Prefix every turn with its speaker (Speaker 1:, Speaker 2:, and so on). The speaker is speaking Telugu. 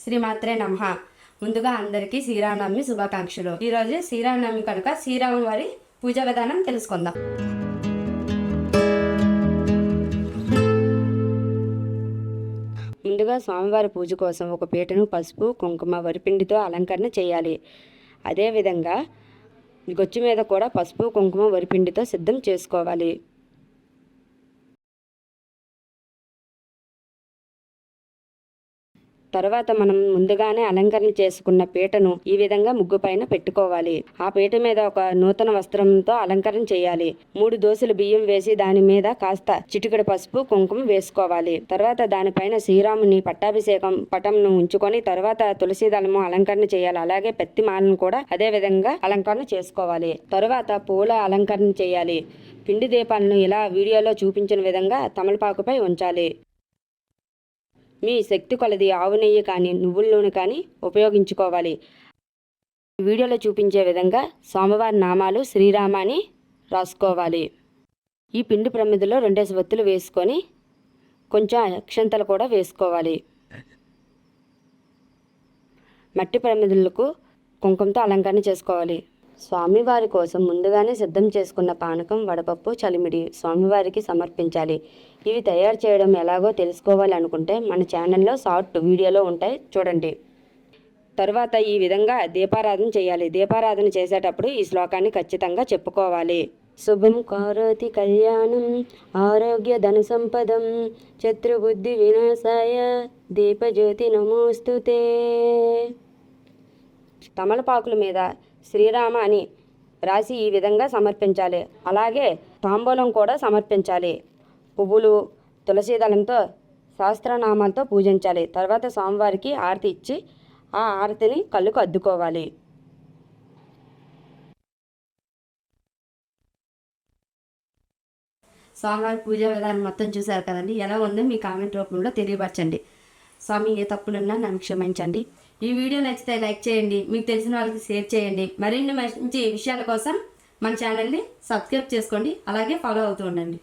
Speaker 1: శ్రీమాత్రే నమః. ముందుగా అందరికీ శ్రీరామనవమి శుభాకాంక్షలు. ఈరోజు శ్రీరామనవమి కనుక శ్రీరాముల వారి పూజా విధానం తెలుసుకుందాం. ముందుగా స్వామివారి పూజ కోసం ఒక పీటను పసుపు కుంకుమ వరిపిండితో అలంకరణ చేయాలి. అదేవిధంగా గొచ్చు మీద కూడా పసుపు కుంకుమ వరిపిండితో సిద్ధం చేసుకోవాలి. తర్వాత మనం ముందుగానే అలంకరణ చేసుకున్న పీటను ఈ విధంగా ముగ్గు పైన పెట్టుకోవాలి. ఆ పీట మీద ఒక నూతన వస్త్రంతో అలంకరణ చేయాలి. 3 దోసెలు బియ్యం వేసి దాని మీద కాస్త చిటికెడు పసుపు కుంకుమ వేసుకోవాలి. తర్వాత దానిపైన శ్రీరాముని పట్టాభిషేకం పటంను ఉంచుకొని తర్వాత తులసి దళము అలంకరణ చేయాలి. అలాగే పెత్తి మాలను కూడా అదే విధంగా అలంకరణ చేసుకోవాలి. తరువాత పూల అలంకరణ చేయాలి. పిండి దీపాలను ఇలా వీడియోలో చూపించిన విధంగా తమలపాకుపై ఉంచాలి. మీ శక్తి కొలది ఆవు నెయ్యి కానీ నువ్వుల నూనె కానీ ఉపయోగించుకోవాలి. వీడియోలో చూపించే విధంగా స్వామివారి నామాలు శ్రీరామ అని రాసుకోవాలి. ఈ పిండి ప్రమిదలో 2 ఒత్తులు వేసుకొని కొంచెం అక్షంతలు కూడా వేసుకోవాలి. మట్టి ప్రమిదలకు కుంకుమతో అలంకరణ చేసుకోవాలి. స్వామివారి కోసం ముందుగానే సిద్ధం చేసుకున్న పానకం వడపప్పు చలిమిడి స్వామివారికి సమర్పించాలి. ఇవి తయారు చేయడం ఎలాగో తెలుసుకోవాలి అనుకుంటే మన ఛానల్లో షార్ట్ వీడియోలో ఉంటాయి, చూడండి. తర్వాత ఈ విధంగా దీపారాధన చేయాలి. దీపారాధన చేసేటప్పుడు ఈ శ్లోకాన్ని ఖచ్చితంగా చెప్పుకోవాలి. శుభం కరోతి కళ్యాణం ఆరోగ్య ధన సంపదం శత్రుబుద్ధి వినాశాయ దీపజ్యోతి నమోస్తుతే. తమలపాకుల మీద శ్రీరామ అని రాసి ఈ విధంగా సమర్పించాలి. అలాగే తాంబూలం కూడా సమర్పించాలి. పువ్వులు తులసి దళంతో సహస్రనామాలతో పూజించాలి. తర్వాత స్వామివారికి ఆరతి ఇచ్చి ఆ ఆరతిని కళ్ళుకు అద్దుకోవాలి. స్వామివారి పూజా విధానం మొత్తం చూశారు కదండి. ఎలా ఉందో మీ కామెంట్ రూపంలో తెలియపరచండి. స్వామి ఏ తప్పులున్నా నన్ను క్షమించండి. ఈ వీడియో నచ్చితే లైక్ చేయండి, మీకు తెలిసిన వాళ్ళకి షేర్ చేయండి. మరిన్ని మంచి విషయాల కోసం మన ఛానల్ని సబ్స్క్రైబ్ చేసుకోండి, అలాగే ఫాలో అవుతూ ఉండండి.